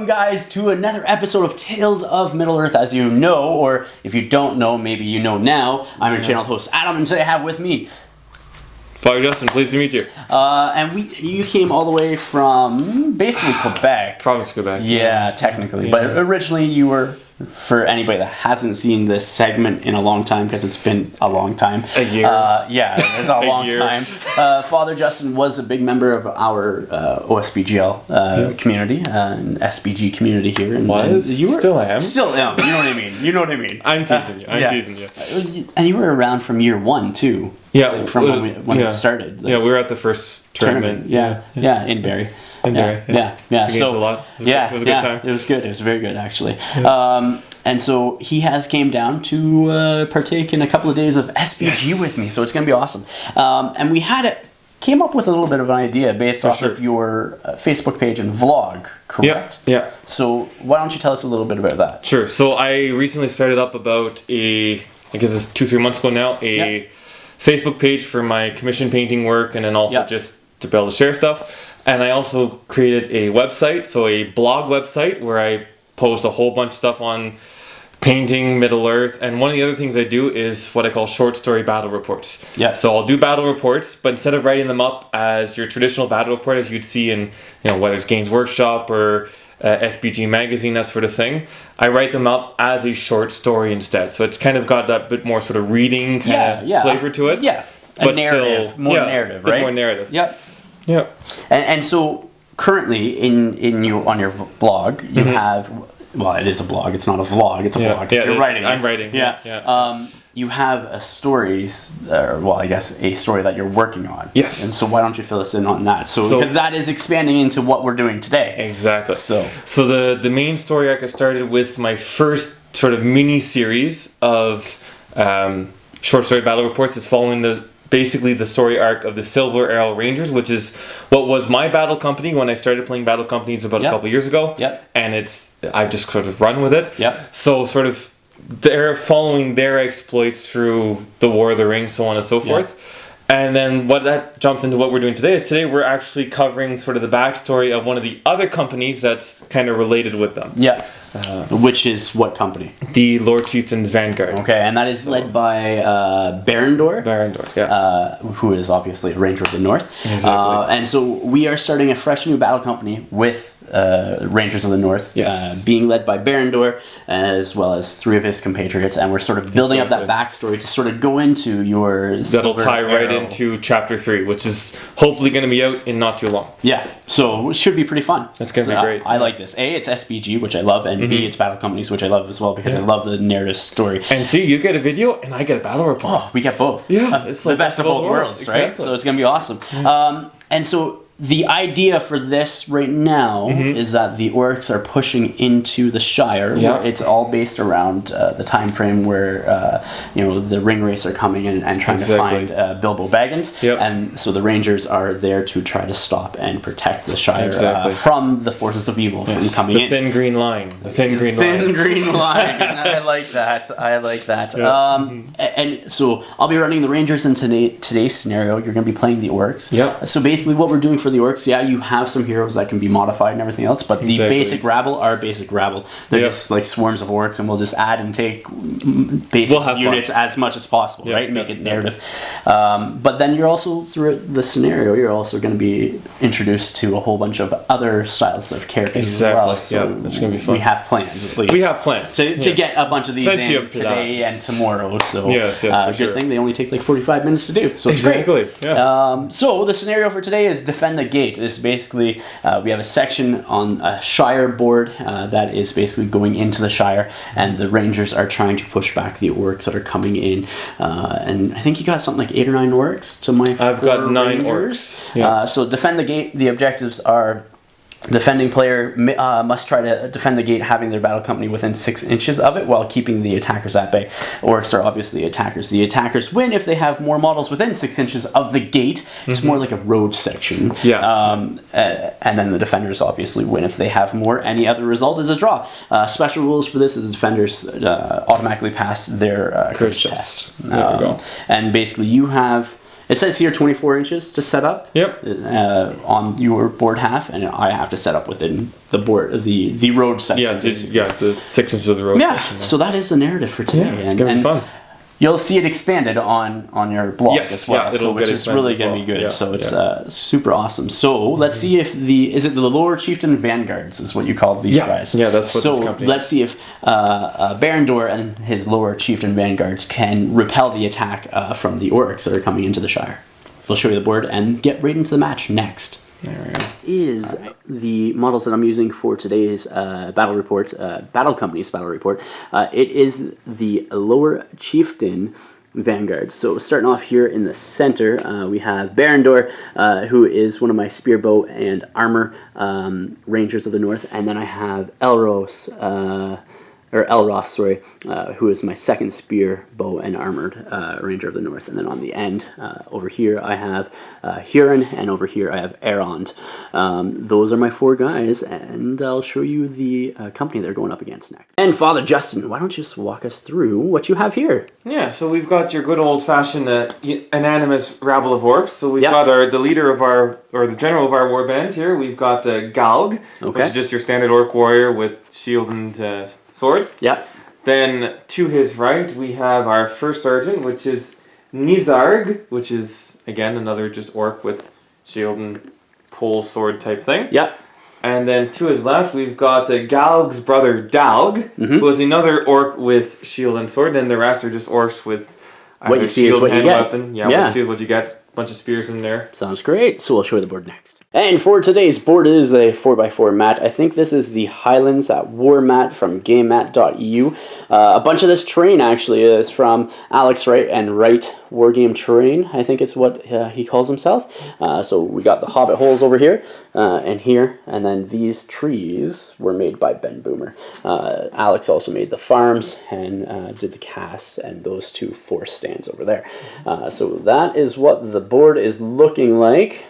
guys, to another episode of Tales of Middle-earth. As you know, or if you don't know, maybe you know now, I'm your channel host, Adam, and today I have with me... Father Justin, pleased to meet you. And you came all the way from basically Quebec. Province of Quebec. Yeah, technically. Yeah. But originally you were, for anybody that hasn't seen this segment in a long time, because it's been a long time. A year. Yeah, it's a long time. Father Justin was a big member of our OSBGL community, an SBG community here. And was? You were, still am. Still am. You know what I mean. You know what I mean. I'm teasing you. I'm teasing you. And you were around from year one, too. Yeah. Like from when it started. Yeah, we were at the first tournament. Yeah, in Barrie. Yeah. So a lot. It was a good time. It was good. It was very good, actually. Yeah. And so he came down to partake in a couple of days of SBG with me. So it's going to be awesome. And we came up with a little bit of an idea based off of your Facebook page and vlog, correct? Yeah. So why don't you tell us a little bit about that? Sure. So I recently started up about I guess it's 2-3 months ago now, Facebook page for my commission painting work, and then also just to be able to share stuff. And I also created a website, so a blog website where I post a whole bunch of stuff on painting, Middle-earth, and one of the other things I do is what I call short story battle reports. Yeah. So I'll do battle reports, but instead of writing them up as your traditional battle report as you'd see in, whether it's Games Workshop or SBG magazine, that sort of thing, I write them up as a short story instead. So it's kind of got that bit more sort of reading kind of flavor to it. Yeah. But narrative, still, more narrative, right? More narrative. Yep. Yeah. And so currently on your blog, you have, well, it is a blog. It's not a vlog. It's a blog. Yeah, you're writing. I'm writing. Yeah. You have a story that you're working on. Yes. And so why don't you fill us in on that? So because that is expanding into what we're doing today. Exactly. So the main story arc I started with my first sort of mini series of short story battle reports is following basically the story arc of the Silver Arrow Rangers, which is what was my battle company when I started playing battle companies about a couple years ago. Yep. And I've just sort of run with it. Yep. So sort of they're following their exploits through the War of the Ring, so on and so forth. And then what that jumps into what we're doing today is we're actually covering sort of the backstory of one of the other companies that's kind of related with them. Yeah. Which is what company? The Lord Chieftain's Vanguard. Okay, and that is led by Barendor. Barendor, yeah. Who is obviously a Ranger of the North. Exactly. And so we are starting a fresh new battle company with Rangers of the North, being led by Barendor, as well as 3 of his compatriots, and we're sort of building up that backstory to sort of go into your That'll tie right into Chapter 3, which is hopefully going to be out in not too long. Yeah, so it should be pretty fun. It's going to be great. I like this. A, it's SBG, which I love, and B, it's battle companies, which I love as well, because I love the narrative story. And see, you get a video, and I get a battle report. Oh, we get both. Yeah. It's the best of both worlds, right? So it's going to be awesome. And so the idea for this right now is that the orcs are pushing into the Shire. Yeah. It's all based around the time frame where the ring race are coming in and trying to find Bilbo Baggins. Yep. And so the Rangers are there to try to stop and protect the Shire from the forces of evil from coming in. The thin green line. The thin green line. I like that. Yeah. And so I'll be running the Rangers in today's scenario. You're going to be playing the orcs. Yep. So basically what we're doing for the orcs, you have some heroes that can be modified and everything else, but the basic rabble are basic rabble. They're just like swarms of orcs, and we'll just add and take basic units as much as possible, right? Make it narrative. But then you're also, through the scenario, you're also going to be introduced to a whole bunch of other styles of characters as well. So it's going to be fun. We have plans, at least. We have plans. To get a bunch of these in today and tomorrow. So good thing they only take like 45 minutes to do. So it's great. Yeah. So the scenario for today is defend the gate. This is basically, we have a section on a Shire board that is basically going into the Shire, and the Rangers are trying to push back the orcs that are coming in. And I think you got something like 8 or 9 orcs to my I've got 9 Rangers. Orcs. Yeah. So defend the gate. The objectives are: defending player must try to defend the gate, having their battle company within 6 inches of it, while keeping the attackers at bay. Orcs are obviously attackers. The attackers win if they have more models within 6 inches of the gate. It's more like a road section. Yeah. And then the defenders obviously win if they have more. Any other result is a draw. Special rules for this is defenders automatically pass their courage test. There we go. And basically you have It says here 24 inches to set up. Yep. On your board half, and I have to set up within the board, the road section. Yeah, the 6 inches of the road section. Yeah, so that is the narrative for today. Yeah, it's going to be fun. You'll see it expanded on your blog as well, which is really going to be good. So it's super awesome. So let's see if is it the lower chieftain vanguards is what you call these guys? Yeah, that's what this company let's see if Barandor and his lower chieftain vanguards can repel the attack from the orcs that are coming into the Shire. So I'll show you the board and get right into the match next. There we go. Is the models that I'm using for today's battle report, Battle Company's battle report. It is the lower chieftain vanguards. So starting off here in the center, we have Barandor, who is one of my spear, bow, and armor rangers of the north, and then I have Elros, who is my second spear, bow, and armored ranger of the north. And then on the end, over here, I have Huron, and over here I have Erond. Those are my 4 guys, and I'll show you the company they're going up against next. And Father Justin, why don't you just walk us through what you have here? Yeah, so we've got your good old-fashioned anonymous rabble of orcs. So we've got the leader of the general of our warband here. We've got Galg, which is just your standard orc warrior with shield and sword. Yeah. Then to his right we have our first sergeant, which is Nizarg, which is again another just orc with shield and pole sword type thing. Yeah. And then to his left we've got Galg's brother Dalg, who is another orc with shield and sword. And the rest are just orcs with what you see is what you get. Weapon. Yeah, what you see is what you get. Bunch of spears in there. Sounds great. So we'll show you the board next. And for today's board, it is a 4x4 mat. I think this is the Highlands at War mat from GameMat.eu. A bunch of this terrain actually is from Alex Wright and Wright Wargame Terrain, I think is what he calls himself. So we got the Hobbit holes over here and here, and then these trees were made by Ben Boomer. Alex also made the farms and did the casts and those 2 force stands over there. So that is what the board is looking like.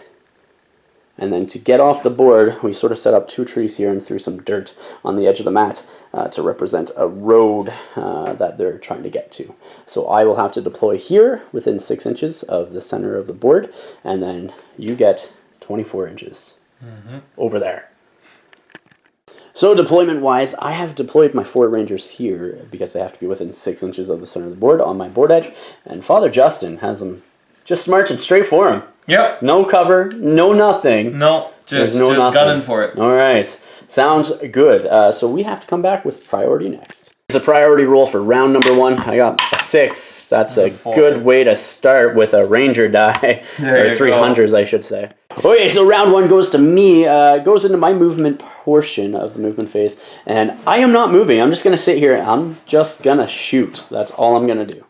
And then to get off the board, we sort of set up 2 trees here and threw some dirt on the edge of the mat to represent a road that they're trying to get to. So I will have to deploy here within 6 inches of the center of the board, and then you get 24 inches over there. So deployment-wise, I have deployed my 4 rangers here because they have to be within 6 inches of the center of the board on my board edge, and Father Justin has them just marching straight for him. Yep. No cover, no nothing. No, just gunning for it. All right. Sounds good. So we have to come back with priority next. It's a priority roll for round number 1. I got a 6. That's a good way to start with a ranger die. Or 300s, I should say. Okay, so round 1 goes to me. Goes into my movement portion of the movement phase. And I am not moving. I'm just going to sit here. I'm just going to shoot. That's all I'm going to do.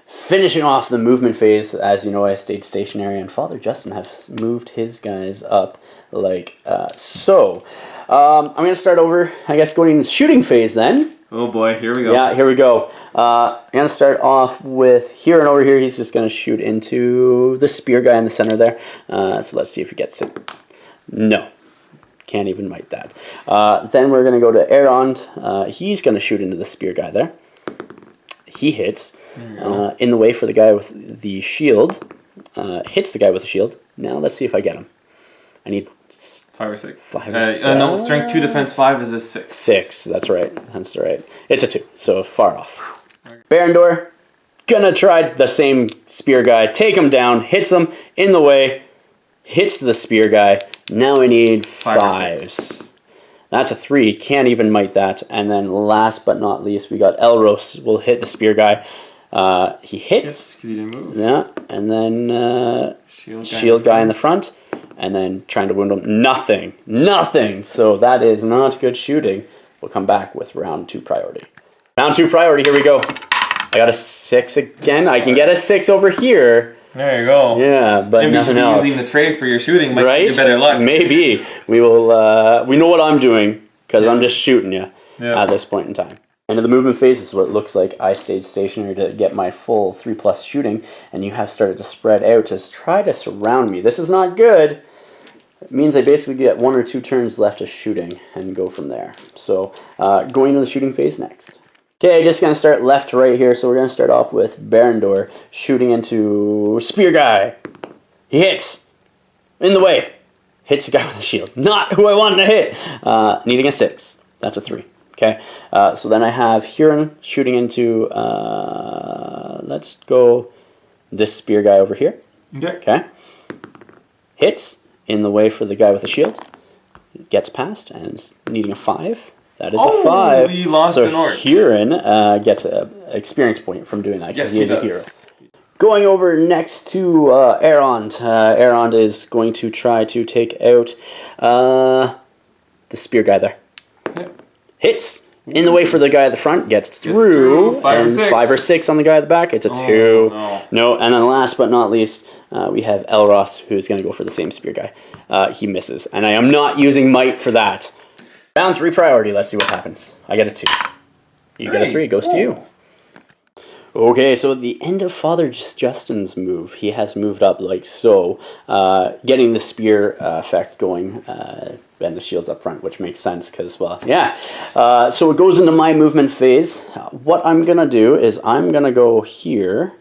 Finishing off the movement phase, as you know, I stayed stationary, and Father Justin has moved his guys up like so. I'm going to start over, I guess, going into the shooting phase then. Oh boy, here we go. Yeah, here we go. I'm going to start off with here and over here. He's just going to shoot into the spear guy in the center there. So let's see if he gets it. No. Can't even might that. Then we're going to go to Erond. He's going to shoot into the spear guy there. He hits. In the way for the guy with the shield. Hits the guy with the shield. Now let's see if I get him. I need 5 or 6. 5 or 6. No, strength 2, defense 5 is a 6. 6, that's right. That's right. It's a 2, so far off. Barandor, gonna try the same spear guy. Take him down, hits him in the way, hits the spear guy. Now I need 5s. That's a 3, can't even might that. And then last but not least, we got Elros will hit the spear guy. He hits. Because he didn't move. Yeah, and then shield guy in the front. And then trying to wound him. Nothing. So that is not good shooting. We'll come back with round 2 priority. Round 2 priority, here we go. I got a 6 again. I can get a 6 over here. There you go. Yeah, but maybe nothing else. Using the tray for your shooting might give you better luck. Maybe. We will. We know what I'm doing because I'm just shooting you at this point in time. End of the movement phase is what it looks like. I stayed stationary to get my full 3+ shooting, and you have started to spread out to try to surround me. This is not good. It means I basically get 1 or 2 turns left of shooting and go from there. So going to the shooting phase next. Okay, just going to start left to right here. So we're going to start off with Barandor shooting into Spear Guy. He hits. In the way. Hits the guy with the shield. Not who I wanted to hit. Needing a 6. That's a 3. Okay. So then I have Huron shooting into, let's go this spear guy over here. Okay. Hits in the way for the guy with the shield. Gets past and needing a 5. That is a 5. We lost an orc. Huron gets an experience point from doing that because he is a hero. Going over next to Erond. Erond is going to try to take out the spear guy there. Yep. Hits in the way for the guy at the front, gets through. 5 or 6. 5 or 6 on the guy at the back. It's a 2. No, and then last but not least, we have Elros, who's going to go for the same spear guy. He misses, and I am not using might for that. Round 3 priority. Let's see what happens. I get a 2. You get a 3. It goes to you. Okay, so at the end of Father Justin's move, he has moved up like so, getting the spear effect going, and the shield's up front, which makes sense because, well, yeah. So it goes into my movement phase. What I'm going to do is I'm going to go here,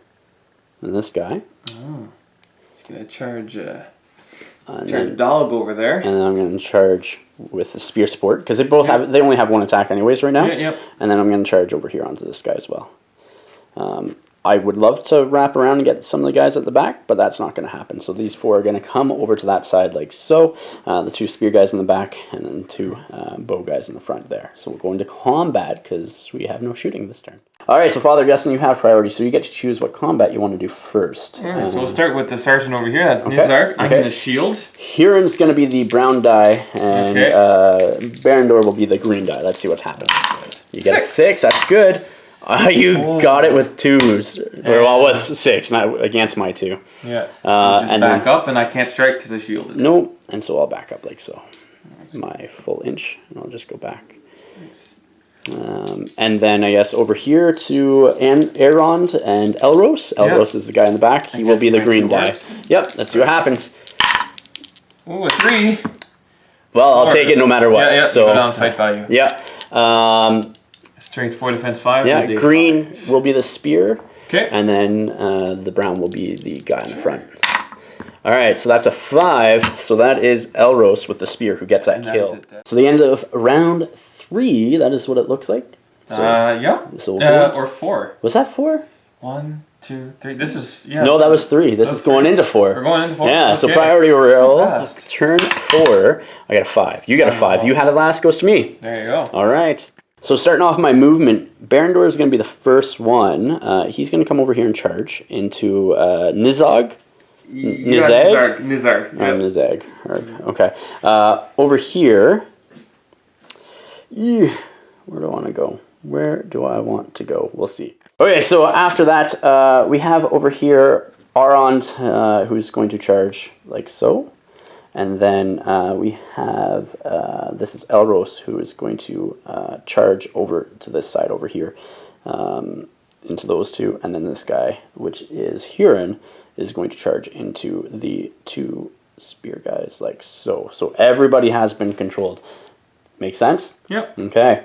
and this guy. Oh, he's going to charge Dog over there. And then I'm going to charge with the spear sport, because they only have 1 attack anyways right now. Yep. And then I'm going to charge over here onto this guy as well. I would love to wrap around and get some of the guys at the back, but that's not going to happen. So these 4 are going to come over to that side like so. The 2 spear guys in the back, and then 2 bow guys in the front there. So we're going to combat because we have no shooting this turn. All right, so Father Justin, you have priority, so you get to choose what combat you want to do first. All right, so we'll start with the sergeant over here. That's Nizark. I'm going to shield. Huron's going to be the brown die, and Barandor will be the green die. Let's see what happens. You get a 6. That's good. You got it with 2s. Well, with 6, not against my 2. Yeah. Just back up, and I can't strike because I shielded. No, and so I'll back up like so. My full inch, and I'll just go back. Nice. And then I guess over here to Erond and Elros. Elros is the guy in the back. He will be the green die. Yep, let's see what happens. Ooh, a 3. Well, I'll take it no matter what. Yeah, so go down fight value. Yeah. Strength 4, defense 5. Yeah, green will be the spear. Okay. And then the brown will be the guy in the front. All right, so that's a 5. So that is Elros with the spear who gets that kill. So the end of round 3, that is what it looks like. So, yeah. Or 4. Was that 4? 1, 2, 3. This is No, that was 3. This is going into 4. We're going into 4. Yeah. Okay. So priority roll. Turn 4. I got a 5. You got a 5. You had it last. Goes to me. There you go. All right. So starting off my movement, Barandor is going to be the first one. He's going to come over here and charge into Nizag. Nizag. Nizag. Okay. Over here. Where do I want to go? Where do I want to go? We'll see. Okay, so after that, we have over here Arond, who's going to charge like so. And then we have, this is Elros, who is going to charge over to this side over here, into those 2. And then this guy, which is Huron, is going to charge into the 2 spear guys like so. So everybody has been controlled. Make sense? Yep. Okay.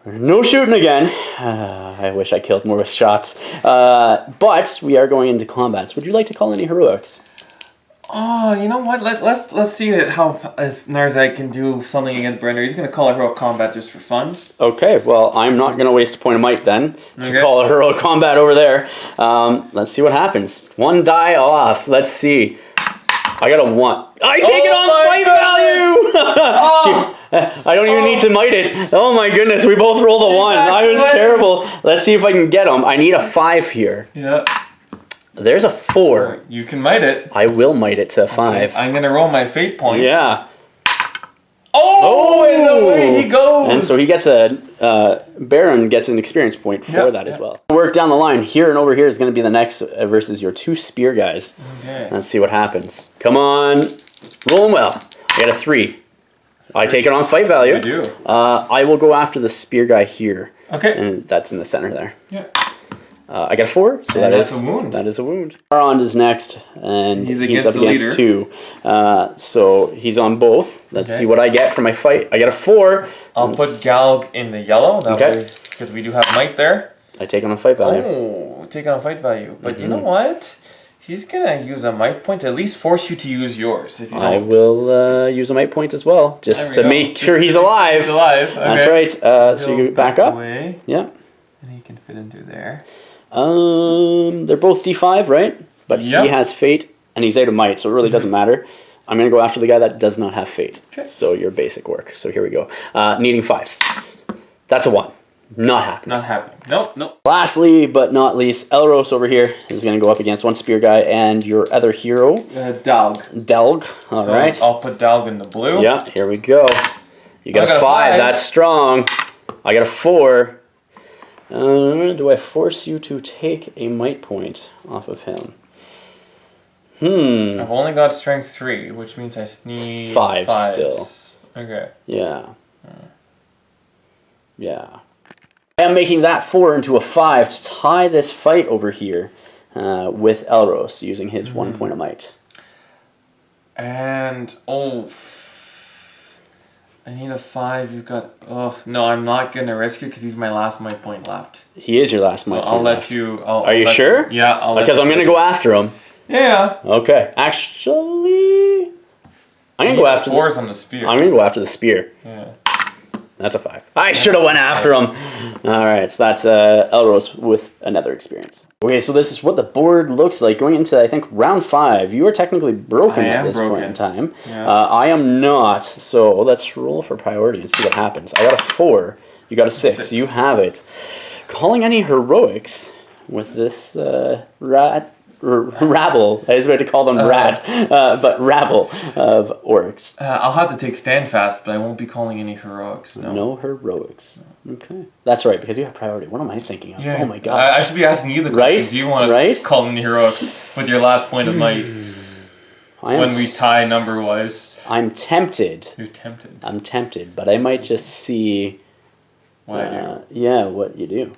No shooting again. I wish I killed more with shots. But we are going into combats. Would you like to call any heroics? Oh, you know what? Let's see if Narzag can do something against Brender. He's going to call a heroic combat just for fun. Okay, well, I'm not going to waste a point of might then to call a heroic combat over there. Let's see what happens. 1 die off. Let's see. I got a 1. I take it on fight value! I don't even need to might it. Oh my goodness, we both rolled a 1. I was terrible. Let's see if I can get him. I need a 5 here. Yeah. There's a 4. You can might it. I will might it to 5. Okay. I'm going to roll my fate point. Yeah. Oh, and away he goes. And so he gets Baron gets an experience point for that as well. Work down the line. Here and over here is going to be the next versus your 2 spear guys. Okay. Let's see what happens. Come on. Rolling well. I got a 3. I take it on fight value. You do. I will go after the spear guy here. Okay. And that's in the center there. Yeah. I got a 4, so that's a wound. That is a wound. Arond is next, and he's up against leader. 2. So he's on both. Let's see what I get for my fight. I got a 4. I'll put Galg in the yellow. Because we do have might there. I take on a fight value. Oh, take on a fight value. But you know what? He's gonna use a might point to at least force you to use yours. If you don't. I will use a might point as well, just to make sure he's alive. He's alive. Okay. That's right. So you back up. Away, yeah. and he can fit in through there. They're both D5, right? But he has fate, and he's out of might, so it really doesn't matter. I'm gonna go after the guy that does not have fate. Okay. So your basic work. So here we go. Needing 5s. That's a 1. Not happening. Not happening. Nope, nope. Lastly, but not least, Elros over here is going to go up against one spear guy and your other hero. Dalg. Dalg. All right. I'll put Dalg in the blue. Yeah, here we go. You got a 5. That's strong. I got a 4. Do I force you to take a might point off of him? I've only got strength 3, which means I need 5 5s. still. Okay. Yeah. Yeah. I am making that 4 into a 5 to tie this fight over here with Elros using his 1 point of might. And, I need a 5. You've got, no, I'm not going to risk it because he's my last might point left. He is your last might point I'll let left. you. Are you sure? Yeah, I'll let because I'm going to go after him. Yeah. Okay. Actually, I'm going to go after the 4s on the spear. I'm going to go after the spear. Yeah. That's a 5. I should have went after him. All right, so that's Elros with another experience. Okay, so this is what the board looks like going into, I think, round 5. You are technically broken at this point in time. Yeah. I am not, so let's roll for priority and see what happens. I got a 4. You got a 6. You have it. Calling any heroics with this rabble. I was about to call them but rabble of orcs. I'll have to take Standfast, but I won't be calling any heroics. No heroics. Okay. That's right, because you have priority. What am I thinking of? Yeah. Oh my god. I should be asking you the question. Do you want to call any heroics with your last point of might when we tie number-wise? I'm tempted. You're tempted. I'm tempted, but I might just see what I do. Yeah, what you do.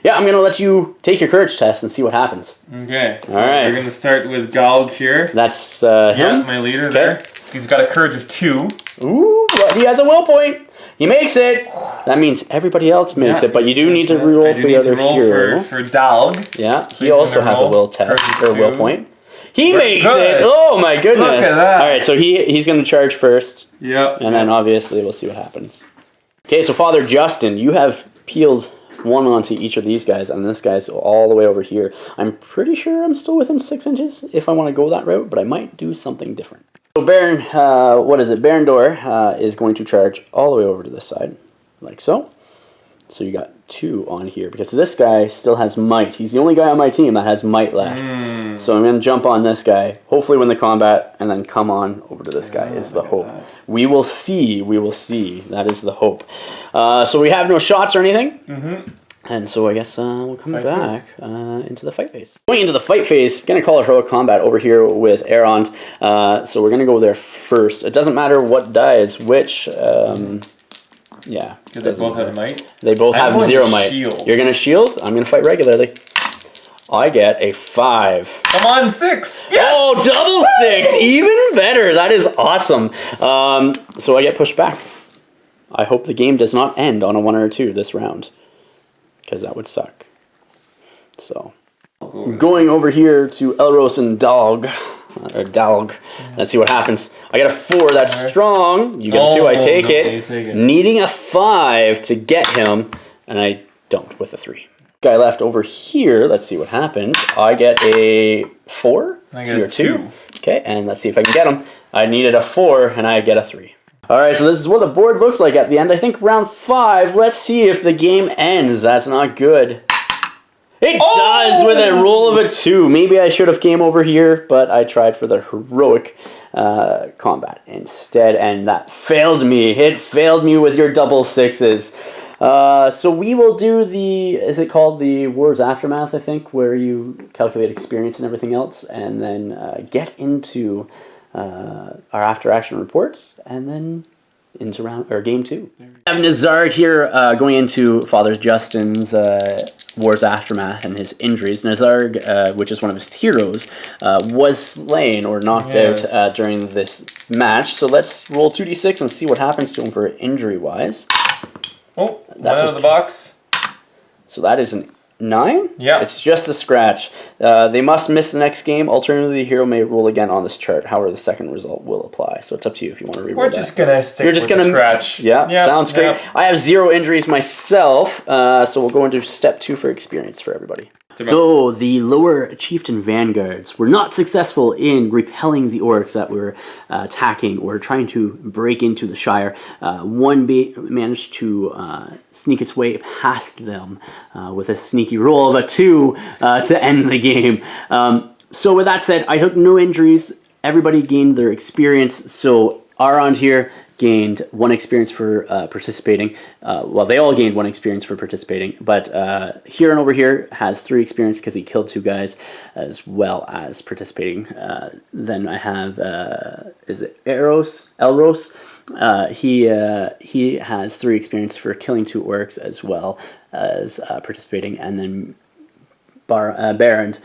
Yeah, I'm going to let you take your courage test and see what happens. Okay, so all right. We're going to start with Galg here. That's him. My leader there. He's got a courage of 2. Ooh, but he has a will point. He makes it. That means everybody else makes it, but you do need to roll for the other hero. For Dalg. Yeah, he also has a will test or will point. He makes it. Oh my goodness. Look at that. All right, so he's going to charge first. Yep. And then obviously we'll see what happens. Okay, so Father Justin, you have peeled 1 onto each of these guys, and this guy's all the way over here. I'm pretty sure I'm still within 6 inches if I want to go that route, but I might do something different. So Baron, Barandor is going to charge all the way over to this side, like so. So you got 2 on here, because this guy still has might. He's the only guy on my team that has might left. So I'm going to jump on this guy, hopefully win the combat, and then come on over to this guy is the hope. We will see. We will see. That is the hope. So we have no shots or anything. And so I guess we'll come back into the fight phase. Going into the fight phase, going to call it heroic combat over here with Erond. So we're going to go there first. It doesn't matter what die is which. Yeah. Because they both have might? They both have 0 might. Shield. You're going to shield? I'm going to fight regularly. I get a 5. Come on, 6! Yes! Oh, double 6! Even better. That is awesome. So I get pushed back. I hope the game does not end on a 1 or a 2 this round, because that would suck. So, going over here to Elros and Dalg. Let's see what happens. I got a 4. That's strong. You got a 2. I take it. Needing a 5 to get him, and I don't with a 3. Guy left over here. Let's see what happens. I get a 4. I get a 2. Okay, and let's see if I can get him. I needed a 4, and I get a 3. All right, so this is what the board looks like at the end. I think round 5. Let's see if the game ends. That's not good. It does with a roll of a 2. Maybe I should have came over here, but I tried for the heroic combat instead, and that failed me. It failed me with your double 6s. So we will do is it called the War's Aftermath, I think, where you calculate experience and everything else, and then get into our after action reports, and then into game 2. I have Nazard here going into Father Justin's War's Aftermath and his injuries. Nazard, which is one of his heroes, was slain or knocked out during this match. So let's roll 2d6 and see what happens to him for injury-wise. Oh, that's out of the box. So that is an 9? Yeah. It's just a scratch. They must miss the next game. Alternatively, the hero may roll again on this chart. However, the second result will apply. So it's up to you if you want to reroll We're just going to stick with the scratch. Yeah, sounds great. I have 0 injuries myself, so we'll go into step 2 for experience for everybody. So the lower chieftain vanguards were not successful in repelling the orcs that were attacking or trying to break into the Shire. One managed to sneak its way past them with a sneaky roll of a 2 to end the game. So with that said, I took no injuries. Everybody gained their experience. So Arond here gained 1 experience for participating. Well, they all gained 1 experience for participating, but Huron over here has 3 experience because he killed 2 guys as well as participating. Then I have, is it Elros? He has 3 experience for killing 2 orcs as well as participating, and then Barend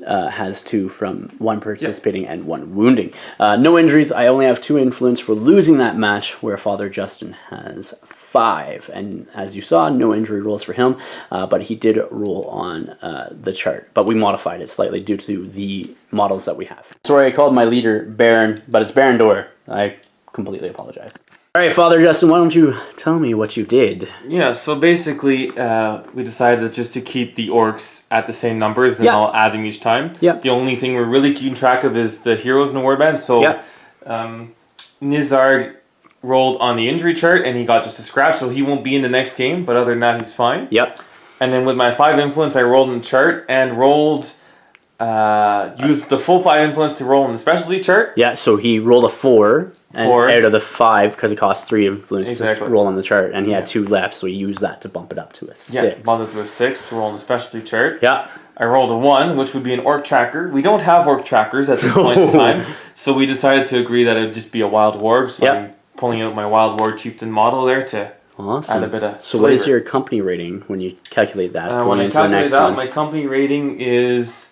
has 2 from 1 participating and 1 wounding. No injuries. I only have 2 influence for losing that match, where Father Justin has 5. And as you saw, no injury rolls for him, but he did roll on the chart. But we modified it slightly due to the models that we have. Sorry, I called my leader Baron, but it's Barandor. I completely apologize. All right, Father Justin, why don't you tell me what you did? Yeah, so basically, we decided just to keep the orcs at the same numbers, and I'll add them each time. Yep. The only thing we're really keeping track of is the heroes in the warband. So Nizar rolled on the injury chart, and he got just a scratch, so he won't be in the next game, but other than that, he's fine. Yep. And then with my 5 influence, I rolled in the chart, and rolled... used the full 5 influence to roll on the specialty chart. Yeah, so he rolled a 4. And out of the 5, because it costs 3 influence to roll on the chart, and he had 2 left, so he used that to bump it up to a 6. Yeah, bumped it to a 6 to roll on the specialty chart. Yeah. I rolled a 1, which would be an orc tracker. We don't have orc trackers at this point in time, so we decided to agree that it would just be a wild warg. So I'm pulling out my wild warg chieftain model there to add a bit of So what is your company rating when you calculate that? When I calculate that, my company rating is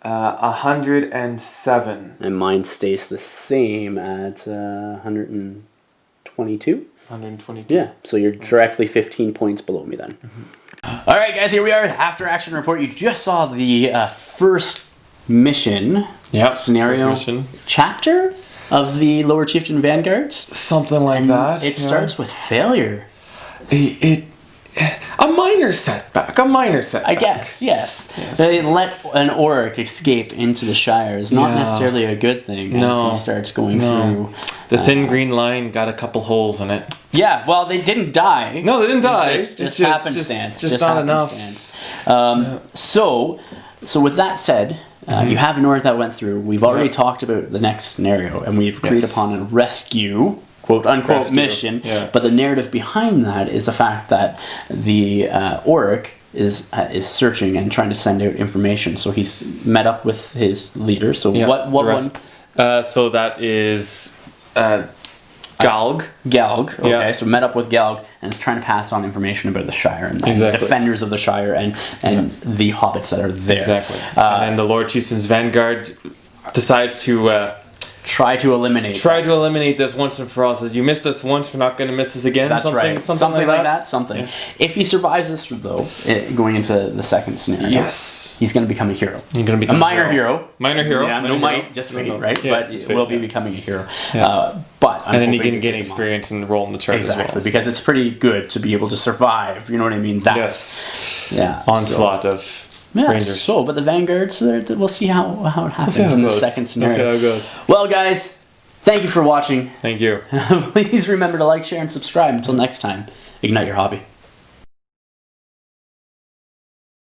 107. And mine stays the same at 122. 122. Yeah, so you're directly 15 points below me then. All right, guys, here we are. After action report. You just saw the first mission scenario chapter of the Lower Chieftain Vanguards. Something like that. It starts with failure. A minor setback. I guess, yes. They let an orc escape into the Shire is not necessarily a good thing as he starts going through. The thin green line got a couple holes in it. Yeah, well, they didn't die. No, they didn't die. It's just happenstance. Just not enough. So with that said, you have an orc that went through. We've already talked about the next scenario, and we've agreed upon a rescue, quote-unquote, mission. Yeah. But the narrative behind that is the fact that the orc is searching and trying to send out information. So he's met up with his leader. So what one? So that is Galg. Galg, okay, so met up with Galg and is trying to pass on information about the Shire and the defenders of the Shire and the hobbits that are there. Exactly. And then the Lord Chieftain's Vanguard decides to try to eliminate this once and for all. Says, you missed us once, we're not going to miss us again. That's right. Something like that. Yeah. If he survives this, though, going into the second scenario, he's going to become a hero. He's going to become a minor hero. Minor hero. Yeah, no might, just fate, right? Yeah, but he will be becoming a hero. Yeah. And then he can gain experience and roll in the chart as well. Because it's pretty good to be able to survive. You know what I mean? Onslaught of... Rangers. So, but the Vanguards, we'll see how it happens in the second scenario. We'll see how it goes. Well, guys, thank you for watching. Thank you. Please remember to like, share, and subscribe. Until next time, ignite your hobby.